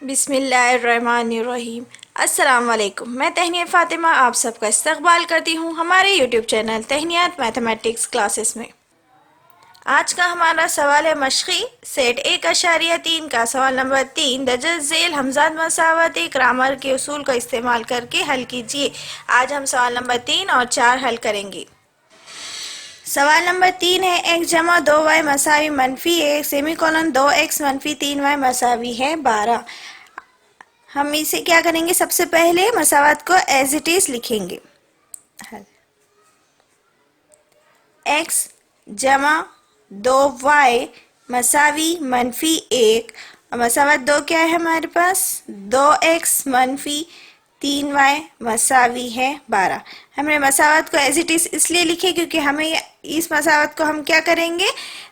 बिस्मिल्लाहिर्रहमानिर्रहीम। अस्सलाम वालेकुम। मैं तहनिया फ़ातिमा आप सबका इस्तकबाल करती हूँ हमारे यूट्यूब चैनल तहनियात मैथमेटिक्स क्लासेस में। आज का हमारा सवाल है मश्क़ी सेट 1.3 का सवाल नंबर 3 दर्ज झेल हमज़ाद मसावत ग्रामर के उसूल का इस्तेमाल करके हल कीजिए। आज हम सवाल नंबर 3 और 4 हल करेंगे। सवाल नंबर 3 है x जमा 2y मसावी मनफी 1 सेमीकोलन 2x मनफी 3y मसावी है 12। हम इसे क्या करेंगे, सबसे पहले मसावत को एज इट इज लिखेंगे। x जमा 2y मसावी मनफी 1 और मसावत 2 क्या है हमारे पास 2x मनफी 3y मसावी है 12। हमने मसावत को एज इट इज इसलिए लिखे क्योंकि हमें इस मसावत को हम क्या करेंगे,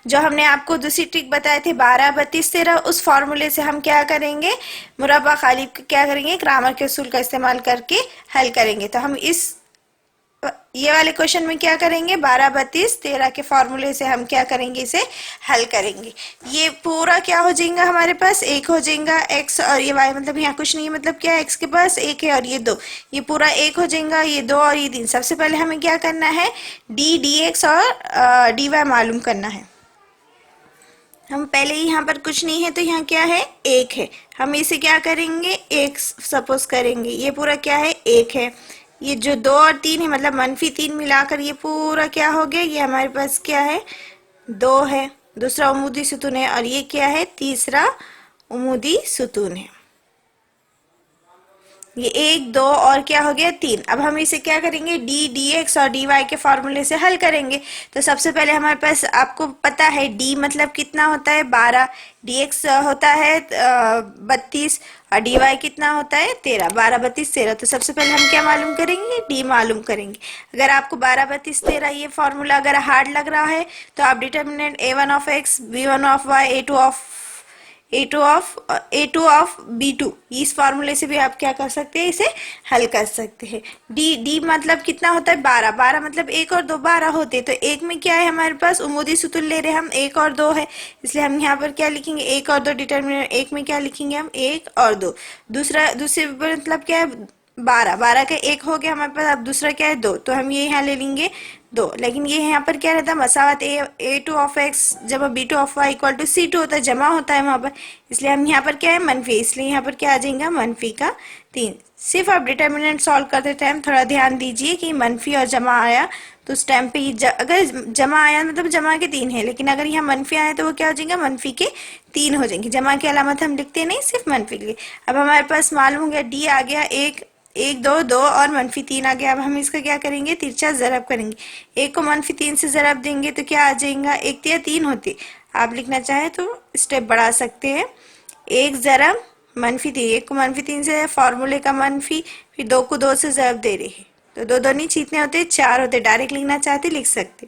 जो हमने आपको दूसरी ट्रिक बताए थे 12 32 13 उस फॉर्मूले से हम क्या करेंगे, मुरब्बा खाली क्या करेंगे, ग्रामर के उसूल का इस्तेमाल करके हल करेंगे। तो हम इस ये वाले क्वेश्चन में क्या करेंगे, 12 32 13 के फॉर्मूले से हम क्या करेंगे, इसे हल करेंगे। ये पूरा क्या हो जाएगा, हमारे पास एक हो जाएगा x और ये y, मतलब यहाँ कुछ नहीं है, मतलब क्या x के पास एक है और ये 2, ये पूरा एक हो जाएगा, ये 2 और ये 3। सबसे पहले हमें क्या करना है, d dx और dy मालूम करना है। हम पहले यहाँ पर कुछ नहीं है तो यहाँ क्या है, एक है। हम इसे क्या करेंगे, एक सपोज करेंगे, ये पूरा क्या है, एक है। ये जो 2 और 3 है मतलब मनफी 3 मिलाकर ये पूरा क्या हो गया, ये हमारे पास क्या है, 2 है। दूसरा उमूदी सुतून है और ये क्या है, तीसरा उमूदी सुतून है। ये 1 2 और क्या हो गया, 3। अब हम इसे क्या करेंगे, d dx और dy के फॉर्मूले से हल करेंगे। तो सबसे पहले हमारे पास आपको पता है d मतलब कितना होता है 12, dx होता है 32 और dy कितना होता है 13, 12 32 13। तो सबसे पहले हम क्या मालूम करेंगे, d मालूम करेंगे। अगर आपको 12 32 13 ये फॉर्मूला अगर हार्ड लग रहा है तो आप determinant a1 of x b1 of y a2 of b2 इस फार्मूले से भी आप क्या कर सकते हैं, इसे हल कर सकते हैं। d मतलब कितना होता है 12, 12 मतलब 1 और 2 12 होते, तो एक में क्या है हमारे पास उमूदी सुतून ले रहे हैं हम 1 और 2 है, इसलिए हम यहाँ पर क्या लिखेंगे 1 और 2 डिटर्मिनेंट, एक में क्या लिखेंगे हम 1 और 2। दूसरे मतलब क्या है 12, 12 का एक हो गया हमारे पास। अब दूसरा क्या है 2, तो हम ये यहाँ ले लेंगे 2। लेकिन ये यहाँ पर क्या रहता है, मसावत a2 ऑफ x जब b2 of y equal to c2 होता है, जमा होता है वहां पर, इसलिए हम यहाँ पर क्या है मनफी, इसलिए यहाँ पर क्या आ जाएगा मनफी का 3। सिर्फ आप डिटर्मिनेंट सॉल्व करते टाइम थोड़ा ध्यान दीजिए कि मनफी और जमा आया तो उस टाइम पे अगर जमा आया मतलब जमा के 3 है, लेकिन अगर यहाँ मनफी आया तो वो क्या हो जाएगा, मनफी के 3 हो जाएंगे। जमा की अलामत हम लिखते नहीं, सिर्फ मनफी के लिए। अब हमारे पास मालूम हो गया d आ गया 1 1 2 2 और मनफी 3 आ गया। अब हम इसका क्या करेंगे, तिरछा ज़रब करेंगे। 1 को मनफी 3 से ज़रब देंगे तो क्या आ जाएगा, 1 3 3 होते। आप लिखना चाहे तो स्टेप बढ़ा सकते हैं। 1 ज़रब मनफी 3, 1 को मनफी 3 से फॉर्मूले का मनफी, फिर 2 को 2 से ज़रब दे रहे हैं तो 2 2 नहीं कितने होते, 4 होते। डायरेक्ट लिखना चाहते लिख सकते।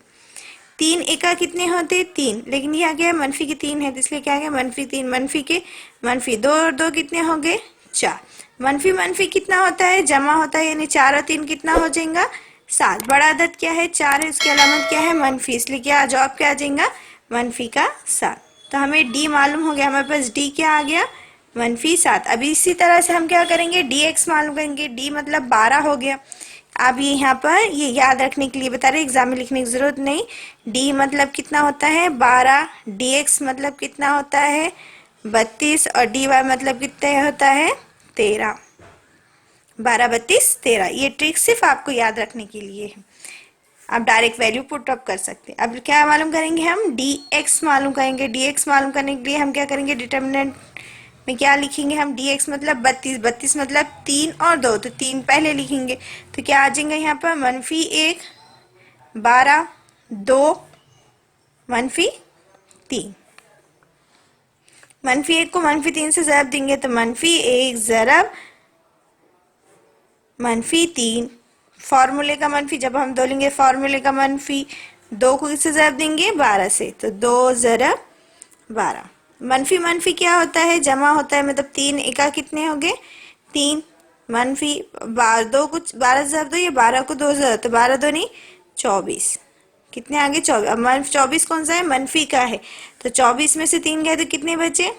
3 एका कितने होते 3, लेकिन ये आ गया मनफी के 3 है तो इसलिए क्या आ गया मनफी 3, मनफी के मनफी 2 और 2 कितने हो गए 4। मनफी मनफी कितना होता है, जमा होता है, यानी 4 और 3 कितना हो जाएगा 7। बड़ा अदद क्या है 4 है, इसकी अलामत क्या है मनफी, इसलिए क्या जवाब क्या आ जाएगा मनफी का 7। तो हमें d मालूम हो गया, हमारे पास d क्या आ गया मनफी 7। अभी इसी तरह से हम क्या करेंगे, dx मालूम करेंगे। d मतलब 12 हो गया। अब ये यहाँ पर ये याद रखने के लिए बता रहे, एग्जाम में लिखने की जरूरत नहीं। d मतलब कितना होता है 12, dx मतलब कितना होता है 32 और dy मतलब कितना होता है 13। 12 32 13, ये ट्रिक सिर्फ आपको याद रखने के लिए है। आप डायरेक्ट वैल्यू पुट अप कर सकते हैं। अब क्या मालूम करेंगे, हम dx मालूम करेंगे। dx मालूम करने के लिए हम क्या करेंगे, डिटर्मिनेंट में क्या लिखेंगे हम, dx मतलब 32, 32 मतलब 3 और 2, तो 3 पहले लिखेंगे तो क्या आ जाएगा यहाँ पर मनफी 1 12 2 मनफी 3। मनफी 1 को मनफी 3 से ज़रब देंगे तो मनफी 1 ज़रब मनफी 3। फॉर्मूले का मनफी जब हम 2 लेंगे, फॉर्मूले का मनफी 2 को किससे ज़रब देंगे 12 से, तो 2 ज़रब 12। मनफी मनफी क्या होता है, जमा होता है, मतलब 3 एका कितने हो गए 3, मनफी 2 को 12 ज़रब दो, ये 12 को 2 ज़रब, तो 12 2 नहीं 24, कितने आगे 24। अब 24 कौन सा है, मनफी का है, तो 24 में से 3 गए तो कितने बचे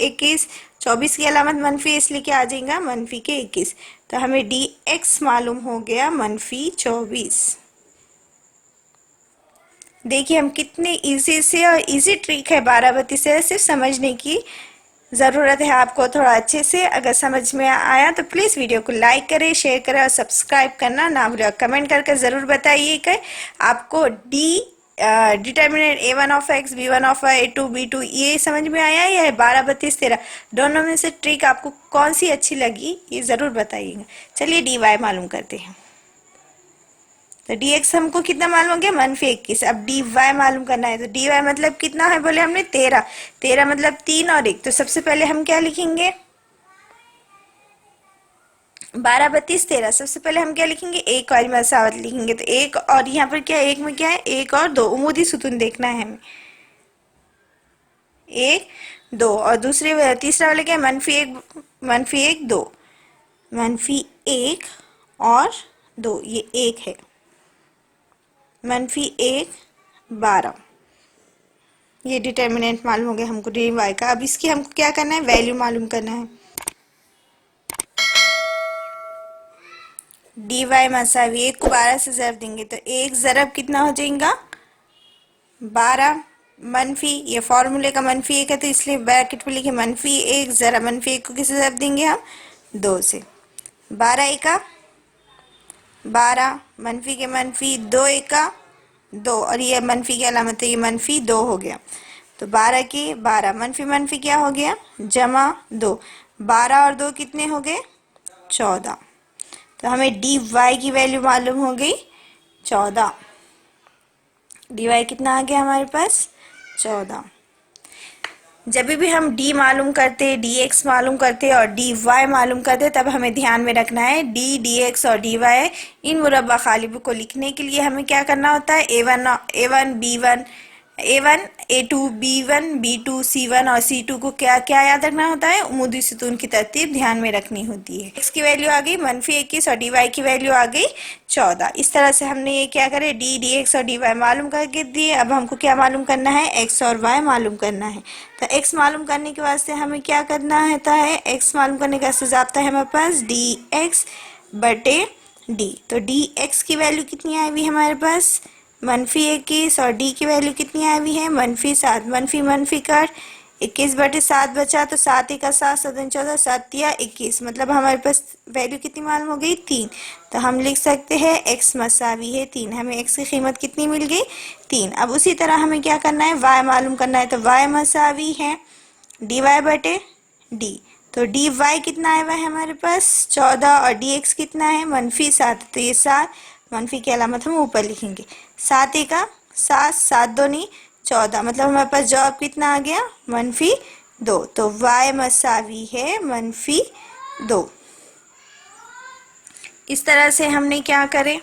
21। 24 की अलामत मनफी इसलिए क्या आ जाएगा, मनफी के 21। तो हमें डी एक्स मालूम हो गया मनफी 24। देखिए हम कितने इजी से, और इजी ट्रिक है बाराबती से, सिर्फ समझने की ज़रूरत है आपको थोड़ा अच्छे से। अगर समझ में आया तो प्लीज़ वीडियो को लाइक करें, शेयर करें और सब्सक्राइब करना ना भूलें। कमेंट करके ज़रूर बताइए कि आपको determinant A1 of x, B1 of y, A2 B2 ये समझ में आया या 12 32 13 दोनों में से ट्रिक आपको कौन सी अच्छी लगी, ये ज़रूर बताइएगा। चलिए डी वाई मालूम करते हैं। तो डी एक्स हमको कितना मालूम हो गया, मनफी 21। अब डी वाई मालूम करना है। तो डी वाई मतलब कितना है, बोले हमने 13। 13 मतलब 3 और 1। तो सबसे पहले हम क्या लिखेंगे, 12 32 13। सबसे पहले हम क्या लिखेंगे, एक वाली मसावत लिखेंगे। तो एक और यहाँ पर क्या है, एक में क्या है, एक और दो, उमूदी सुतून देखना है हमें, 1 2। और दूसरे तीसरा वाला क्या है, मनफी 1 मनफी 1 2, मनफी 1 और 2, ये 1 है, मनफी 1 12। ये डिटर्मिनेंट मालूम हो गया हमको डी वाई का। अब इसकी हमको क्या करना है, वैल्यू मालूम करना है। डी वाई मसावी 1 को 12 से ज़रब देंगे तो 1 ज़रब कितना हो जाएगा, 12। मनफी, ये फॉर्मूले का मनफी 1 है तो इसलिए ब्रैकेट में लिखे मनफी 1 ज़रब, मनफी 1 को किससे ज़रब देंगे हम, 2 से। 12 एका 12, मनफी के मनफी 2 एका 2, और ये मनफी की अलामत है, ये मनफी 2 हो गया। तो 12 के 12, मनफी मनफी क्या हो गया, जमा 2। 12 और 2 कितने हो गए, 14। तो हमें डी वाई की वैल्यू मालूम हो गई 14। डी वाई कितना आ गया हमारे पास, 14। जब भी हम डी मालूम करते, डी एक्स मालूम करते और डी वाई मालूम करते, तब हमें ध्यान में रखना है डी एक्स और डी वाई इन मुरब्बा खालिब को लिखने के लिए हमें क्या करना होता है, A1 B1 A1 A2 B1 B2 C1 और C2 को क्या क्या याद रखना होता है, उमूदी सुतून की तरतीब ध्यान में रखनी होती है। x की वैल्यू आ गई मनफी 21 और डी वाई की वैल्यू आ गई 14। इस तरह से हमने ये क्या करे, डी एक्स और डी वाई मालूम करके दिए। अब हमको क्या मालूम करना है, x और y मालूम करना है। तो x मालूम करने के वास्ते हमें क्या करना होता है, x मालूम करने का ज़ाब्ता है हमारे पास डी एक्स बटे डी। तो डी एक्स की वैल्यू कितनी आई हुई हमारे पास, मनफी 21, और डी की वैल्यू कितनी आई हुई है, मनफी 7। मनफी मनफी कर 21 बटे 7 बचा, तो 7 1 7 7 14 7 या 21, मतलब हमारे पास वैल्यू कितनी मालूम हो गई, 3। तो हम लिख सकते हैं x मसावी है 3। हमें x की कीमत कितनी मिल गई, 3। अब उसी तरह हमें क्या करना है, y मालूम करना है। तो y मसावी है डी वाई बटे डी। तो डी वाई कितना आया हुआ है हमारे पास, 14, और डी एक्स कितना है, मनफी 7। तो ये 7, मनफी की अलामत हम ऊपर लिखेंगे। 7 एका 7, 7 दूनी 14, मतलब हमारे पास जवाब कितना आ गया, मनफी 2। तो y मसावी है मनफी 2। इस तरह से हमने क्या करे,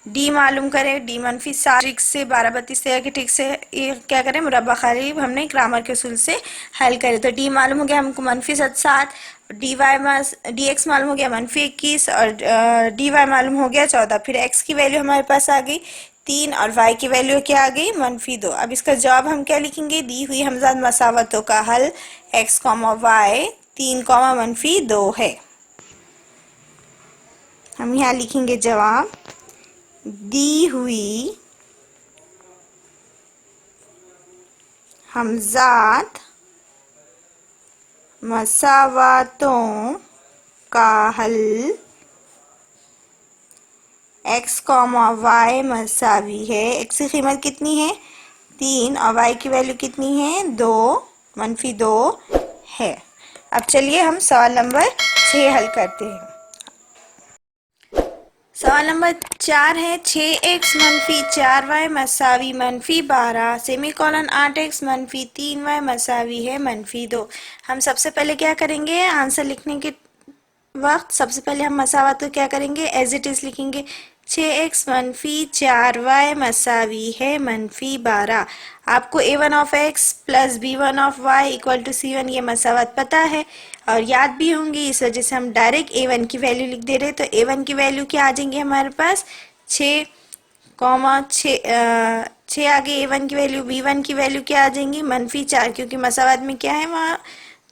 डी मालूम करें, डी मनफी 7 ट्रिक से 12 32 तरह की ट्रिक से ये क्या करें, मुरब्बा खालिब हमने ग्रामर के उसूल से हल करे। तो डी मालूम हो गया हमको मनफी 7, डी एक्स मालूम हो गया मनफी 21, और डी वाई मालूम हो गया 14। फिर एक्स की वैल्यू हमारे पास आ गई 3, और वाई की वैल्यू क्या आ गई, मनफी 2। अब इसका जवाब हम क्या लिखेंगे, दी हुई हमजाद मसावतों का हल x, y 3, मनफी 2 है। हम यहाँ लिखेंगे जवाब, दी हुई हमजाद मसावतों का हल x, y मसावी है, x की कीमत कितनी है, 3, और y की वैल्यू कितनी है, 2, मनफी 2 है। अब चलिए हम सवाल नंबर 6 हल करते हैं। सवाल नंबर 4 है 6x मनफी 4y मसावी मनफी 12 सेमीकोलन 8x मनफी 3y मसावी है मनफी 2। हम सबसे पहले क्या करेंगे, आंसर लिखने के वक्त सबसे पहले हम मसावत को क्या करेंगे, एज इट इज लिखेंगे। 6x मनफी 4y मसावी है मनफी 12। आपको A1 of x plus B1 of y equal to C1 ये मसावत पता है और याद भी होंगी, इस वजह से हम डायरेक्ट A1 की वैल्यू लिख दे रहे। तो A1 की वैल्यू क्या आ जाएंगे हमारे पास, 6, 6 आगे A1 की वैल्यू, B1 की वैल्यू क्या आ जाएंगी, मनफी 4, क्योंकि मसावत में क्या है वहाँ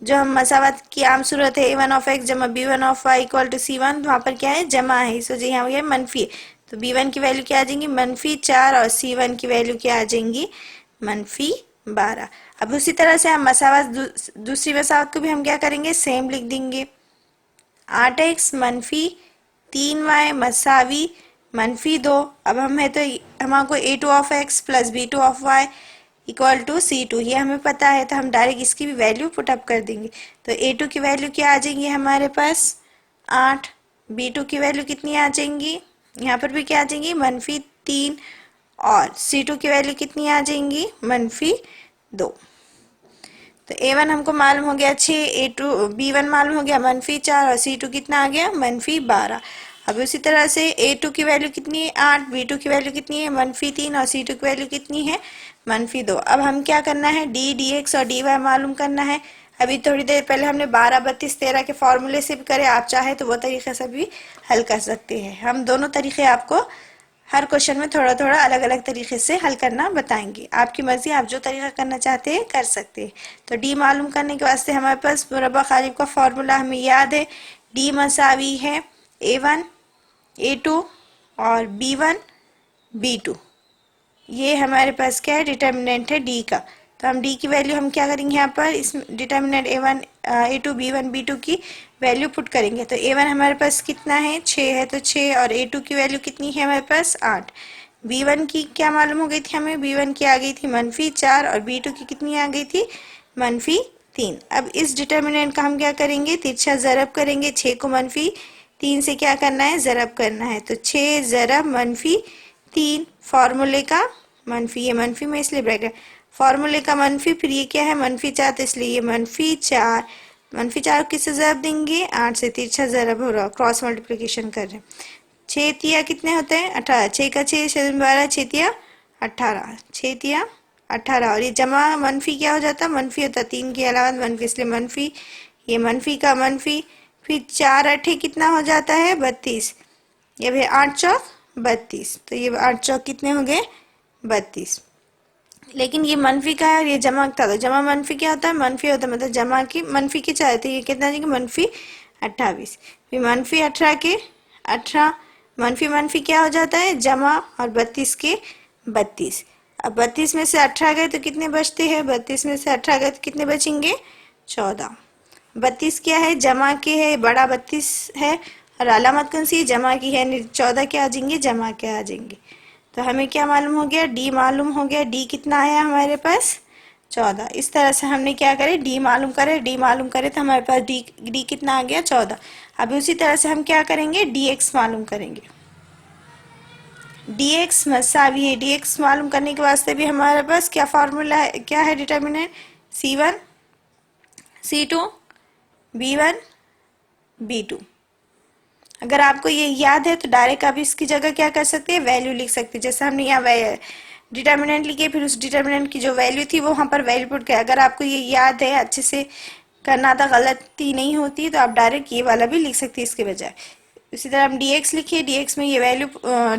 जो हम मसावत की आम सूरत है a1 ऑफ x जमा b1 of y equal to c1, वहां पर क्या है, जमा है, इस वजह यहाँ ये मनफी है। तो b1 की वैल्यू क्या आ जाएंगी, -4, और c1 की वैल्यू क्या आ जाएंगी, -12। अब उसी तरह से हम मसावत दूसरी मसावत को भी हम क्या करेंगे, सेम लिख देंगे। 8x -3y मसावी -2। अब हमें तो हमको a2 of x plus b2 of y equal to c2 ये हमें पता है, तो हम डायरेक्ट इसकी भी वैल्यू पुटअप कर देंगे। तो a2 की वैल्यू क्या आ जाएंगी हमारे पास 8, b2 की वैल्यू कितनी आ जाएंगी, यहाँ पर भी क्या आ जाएंगी, -3, और c2 की वैल्यू कितनी आ जाएंगी, -2। तो a1 हमको मालूम हो गया 6, a2 b1 मालूम हो गया -4, और c2 कितना आ गया, -12। अब उसी तरह से a2 की वैल्यू कितनी है 8, b2 की वैल्यू कितनी है -3, और c2 की वैल्यू कितनी है -2। अब हम क्या करना है, dx और dy मालूम करना है। अभी थोड़ी देर पहले हमने 12, 32, 13 के फॉर्मूले से भी करे, आप चाहे तो वो तरीके से भी हल कर सकते हैं। हम दोनों तरीके आपको हर क्वेश्चन में थोड़ा थोड़ा अलग अलग तरीके से हल करना बताएंगे, आपकी मर्जी, आप जो तरीका करना चाहते हैं कर सकते हैं। तो डी मालूम करने के वास्ते हमारे पास मुरब्बा खालिब का फॉर्मूला हमें याद है, डी मसावी है a1 a2 और b1 b2। ये हमारे पास क्या है, डिटर्मिनेंट है डी का। तो हम डी की वैल्यू हम क्या करेंगे, यहाँ पर इस determinant a1 a2 b1 b2 की वैल्यू पुट करेंगे। तो a1 हमारे पास कितना है, 6 है, तो 6, और a2 की वैल्यू कितनी है हमारे पास 8। b1 की क्या मालूम हो गई थी हमें, b1 की आ गई थी -4, और b2 की कितनी आ गई थी, -3। अब इस डिटर्मिनेंट का हम क्या करेंगे, तिरछा ज़रब करेंगे, 6 को -3 से क्या करना है, ज़रब करना है। तो 6 ज़रब -3, फार्मूले का मनफी, ये मनफी में इसलिए ब्रैकेट, फार्मूले का मनफी, फिर ये क्या है -4, तो इसलिए ये -4। -4 किससे ज़रब देंगे, 8 से, तिरछा ज़रब हो रहा, क्रॉस मल्टीप्लिकेशन कर रहे हैं। 6 तिया कितने होते हैं, 18, 6 का 6 12, 6 तिया 18, 6 तिया 18, और ये जमा मनफी क्या हो जाता, मनफी होता 3 के अलावा मनफी, इसलिए मनफी, ये मनफी का मनफी, फिर 4 8 कितना हो जाता है 32, ये भी 8 चौक 32, तो ये 8 चौक कितने हो गए 32। लेकिन ये मनफी का है और ये जमा का था, तो जमा मनफी क्या होता है, मनफी होता है, मतलब जमा की मनफी की चाहे, तो ये कितना जाएगा -28, फिर -18 के 18, मनफी क्या हो जाता है, जमा, और 32 के 32। अब 32 में से 18 गए तो कितने बचते हैं, 32 में से 18 गए तो कितने बचेंगे 14। 32 क्या है, जमा के है, बड़ा 32 है, और अलामत कौन सी, जमा की है, 14 क्या आ जाएंगे, जमा के आ जाएंगे। तो हमें क्या मालूम हो गया, डी मालूम हो गया, डी कितना आया हमारे पास 14। इस तरह से हमने क्या करे, डी मालूम करे, डी मालूम करे तो हमारे पास डी कितना आ गया 14। अब उसी तरह से हम क्या करेंगे, डी एक्स मालूम करेंगे। डी एक्स मसावी है, डी एक्स मालूम करने के वास्ते भी हमारे पास क्या फार्मूला है, क्या है determinant, c1 c2 b1 b2। अगर आपको ये याद है तो डायरेक्ट आप इसकी जगह क्या कर सकते हैं, वैल्यू लिख सकते हैं। जैसे हमने यहाँ डिटर्मिनेंट लिखे, फिर उस डिटर्मिनेंट की जो वैल्यू थी वो वहाँ पर वैल्यू पुट किया। अगर आपको ये याद है, अच्छे से करना था, गलती नहीं होती, तो आप डायरेक्ट ये वाला भी लिख सकते हैं इसके बजाय। इसी तरह हम dx लिखिए, dx में ये वैल्यू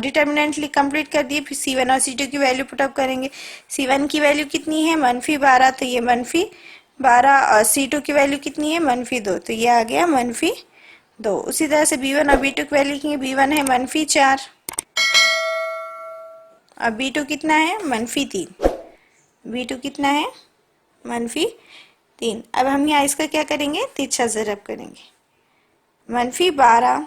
डिटर्मिनेंट लिख कंप्लीट कर दिए, फिर c1 और c2 की वैल्यू पुटअप करेंगे। c1 की वैल्यू कितनी है -12, तो ये -12, और c2 की वैल्यू कितनी है -2, तो ये आ गया -2। उसी तरह से b1 और b2 की वैल्यू लिखेंगे, b1 है -4, और b2 कितना है -3, b2 कितना है -3। अब हम यहाँ इसका क्या करेंगे, तिरछा ज़रब करेंगे, -12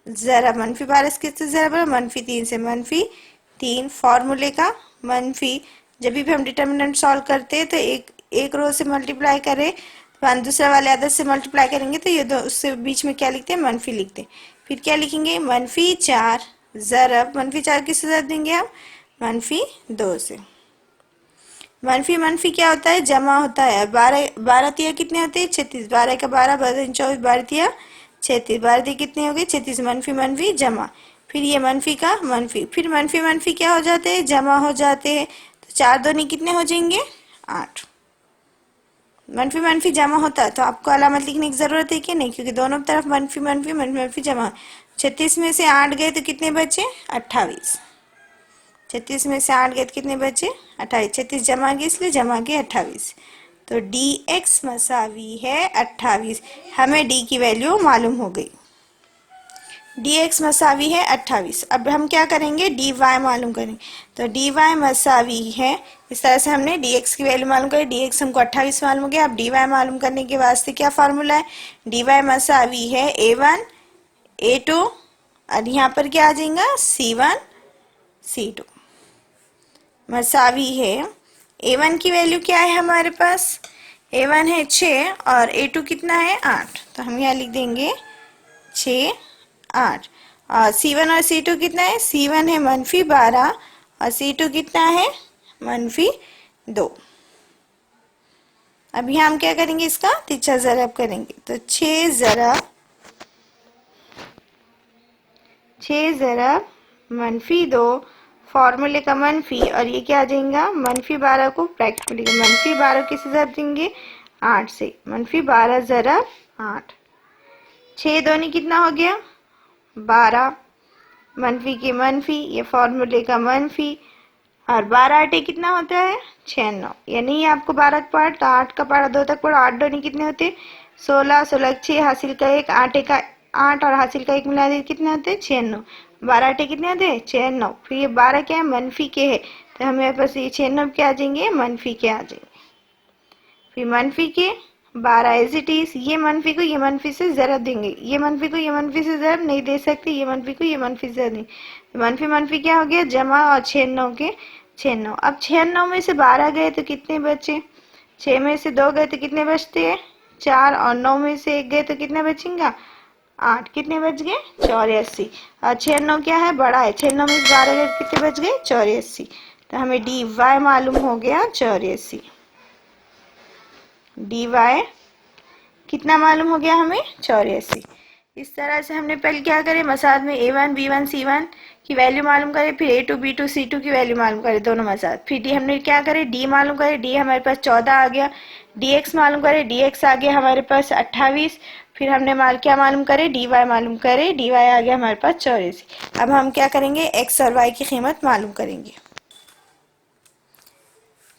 ज़रब, -12 किससे ज़रब है, -3 से, -3 फार्मूले का मनफी। जब भी हम डिटर्मिनेंट सॉल्व करते हैं तो एक रो से मल्टीप्लाई करें, दूसरा वाले अदद से मल्टीप्लाई करेंगे, तो ये दो उससे बीच में क्या लिखते हैं, मनफी लिखते हैं। फिर क्या लिखेंगे, -4 ज़रब, -4 किससे ज़रब देंगे हम, -2 से। मनफी क्या होता है, जमा होता है। 12 तिया कितने होते हैं 36, 12 का 12, 12 24, 12 तिया 36, 12 तिया कितने हो गए 36, मनफी जमा, फिर ये मनफी का मनफी, फिर मनफी क्या हो जाते हैं, जमा हो जाते हैं। तो 4 दूनी कितने हो जाएंगे 8। मनफी जमा होता है तो आपको अलामत लिखने की जरूरत है कि नहीं, क्योंकि दोनों तरफ मनफी जमा। 36 में से 8 गए तो कितने बचे 28, 36 में से 8 गए तो कितने बचे 28, 36 जमा गए इसलिए जमा गए 28। तो डी एक्स मसावी है 28। हमें डी की वैल्यू मालूम हो गई, डी एक्स मसावी है 28। अब हम क्या करेंगे, डी वाई मालूम करेंगे। तो डी वाई मसावी है, इस तरह से हमने डी एक्स की वैल्यू मालूम करी, डी एक्स हमको 28 मालूम हो गया। अब डी वाई मालूम करने के वास्ते क्या फार्मूला है, डी वाई मसावी है A1 A2 और यहाँ पर क्या आ जाएगा C1 C2 मसावी है। A1 की वैल्यू क्या है हमारे पास, A1 है 6 और A2 कितना है 8, तो हम यहाँ लिख देंगे 6 8। और C1 और C2 कितना है, C1 है -12 और C2 कितना है -2। अभी हम क्या करेंगे, इसका तिरछा ज़रब करेंगे। तो 6 ज़रब -2 फॉर्मूले का मनफी, और ये क्या आ जाएगा -12 को ब्रैकेट में लिखेंगे, -12 किसे ज़रब देंगे 8 से, -12 ज़रब 8। 6 दूनी कितना हो गया 12, मनफी के मनफी, ये फॉर्मूले का मनफी, और 12 8 कितना होता है 96। यानी आपको 12 का पार्ट, तो 8 का पार्ट 2 तक पढ़ो, 8 दूनी कितने होते 16, 16 6 हासिल का 1, 8 का 8 और हासिल का 1 मिला दे कितने होते 96। 12 8 कितने होते 96। फिर ये 12 क्या है मनफी के है, तो हमें पास ये 96 क्या आ जाएंगे मनफी के आ जाएंगे। फिर मनफी के 12 एज इट इज, ये मनफी को ये मनफी से ज़रब देंगे, ये मनफी को ये मनफी से ज़रब नहीं दे सकते, ये मनफी को ये मनफी से ज़रब नहीं, तो मनफी मनफी क्या हो गया जमा, और 96 के 96। अब 96 में से 12 गए तो कितने बचे, 6 में से 2 गए तो कितने बचते हैं 4, और 9 में से 1 गए तो कितने बचेंगे 8, कितने बच गए 84। और 96 क्या है बड़ा है, 96 में से 12 गए तो कितने बच गए 84। तो हमें डी वाई मालूम हो गया 84। डी वाई कितना मालूम हो गया हमें 84। इस तरह से हमने पहले क्या करे, मसाद में A1 B1 C1 की वैल्यू मालूम करे, फिर A2 B2 C2 की वैल्यू मालूम करे दोनों मसाद। फिर डी हमने क्या करे, डी मालूम करे, डी हमारे पास 14 आ गया। डी एक्स मालूम करे, डी एक्स आ गया हमारे पास 28। फिर हमने क्या मालूम करे, डी वाई मालूम करे, डी वाई आ गया हमारे पास 84। अब हम क्या करेंगे, एक्स और वाई की कीमत मालूम करेंगे।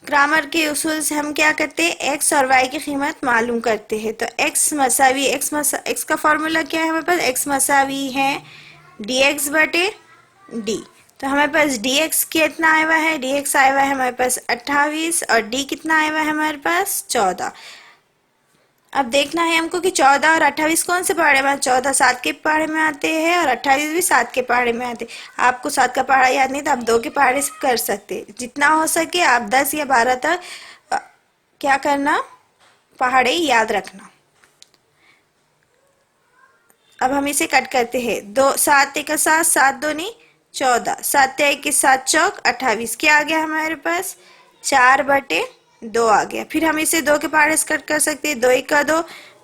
ग्रामर के उसूल से हम क्या करते हैं, एक्स और वाई की कीमत मालूम करते हैं। तो एक्स मसावी एक्स का फॉर्मूला क्या है हमारे पास, एक्स मसावी है डी एक्स बटे डी। तो हमारे पास डी एक्स कितना आया हुआ है, डी एक्स आया हुआ है हमारे पास 28, और डी कितना आया हुआ है हमारे पास 14। अब देखना है हमको कि 14 और 28 कौन से पहाड़े में, 14 7 के पहाड़े में आते हैं और 28 भी 7 के पहाड़े में आते हैं। आपको 7 का पहाड़ा याद नहीं तो आप 2 के पहाड़े से कर सकते हैं। जितना हो सके आप 10 या 12 तक क्या करना, पहाड़े याद रखना। अब हम इसे कट करते हैं, 7 एक 7, 7 दूनी 14, 7 एक 7 चौक 28, क्या आ गया हमारे पास 4 बटे 2 आ गया। फिर हम इसे 2 के पहाड़े से कट कर सकते हैं, 2 एक का 2,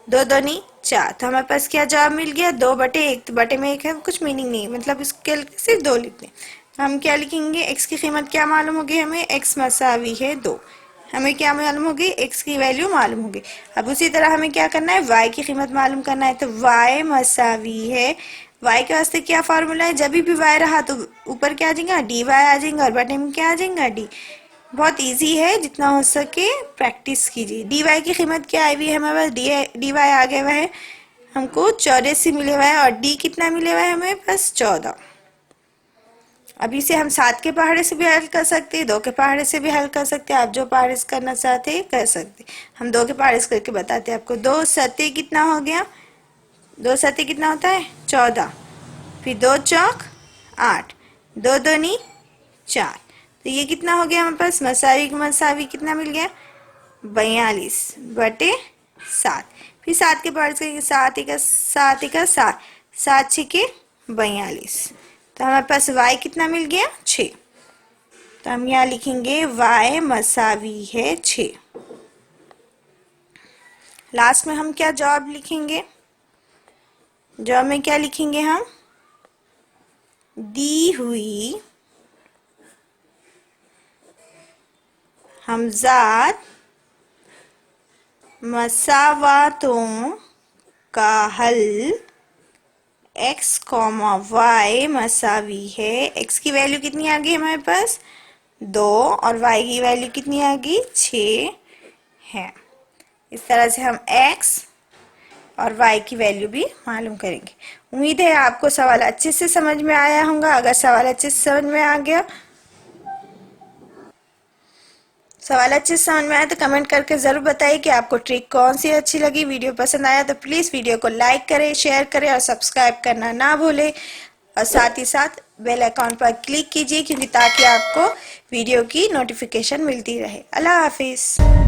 2 दूनी 4, तो हमारे पास क्या जवाब मिल गया 2 बटे 1। तो बटे में 1 है, कुछ मीनिंग नहीं, मतलब इसके सिर्फ 2 लिखते हैं। तो हम क्या लिखेंगे, एक्स की कीमत क्या मालूम होगी हमें, एक्स मसावी है 2। हमें क्या मालूम होगी, एक्स की वैल्यू मालूम होगी। अब उसी तरह हमें क्या करना है, वाई की कीमत मालूम करना है। तो वाई मसावी है, वाई के वास्ते क्या फार्मूला है, जब भी वाई रहा तो ऊपर क्या आ जाएगा डी वाई आ जाएगा, और बटे में क्या आ जाएगा डी। बहुत इजी है, जितना हो सके प्रैक्टिस कीजिए। डी वाई की कीमत क्या आई हुई है हमारे पास, डी वाई आ गया हुआ है हमको 84 मिले हुआ है, और डी कितना मिले हुआ है हमें पास 14। अभी से हम 7 के पहाड़े से भी हल कर सकते हैं, 2 के पहाड़े से भी हल कर सकते हैं। आप जो पहाड़े से करना चाहते हैं कर सकते हैं। हम 2 के पहाड़े से करके बताते हैं आपको। 2 सत्ते कितना हो गया, 2 सत्ते कितना होता है 14, फिर 2 चौक 8, 2 दूनी 4, तो ये कितना हो गया हमारे पास, मसावी कितना मिल गया 42 बटे 7। फिर 7 के पहाड़े से 7 एक 7, 7 6 के 42, तो हमारे पास y कितना मिल गया 6। तो हम यहाँ लिखेंगे y मसावी है 6। लास्ट में हम क्या जवाब लिखेंगे, जवाब में क्या लिखेंगे हम, दी हुई हमजाद मसावातों का हल x, y मसावी है, x की वैल्यू कितनी आ गई हमारे पास 2 और y की वैल्यू कितनी आ गई 6 है। इस तरह से हम x और y की वैल्यू भी मालूम करेंगे। उम्मीद है आपको सवाल अच्छे से समझ में आया होगा। अगर सवाल अच्छे से समझ में आ गया, तो कमेंट करके ज़रूर बताइए कि आपको ट्रिक कौन सी अच्छी लगी। वीडियो पसंद आया तो प्लीज़ वीडियो को लाइक करें, शेयर करें और सब्सक्राइब करना ना भूलें। और साथ ही साथ बेल आइकॉन पर क्लिक कीजिए, क्योंकि ताकि आपको वीडियो की नोटिफिकेशन मिलती रहे। अल्लाह हाफिज़।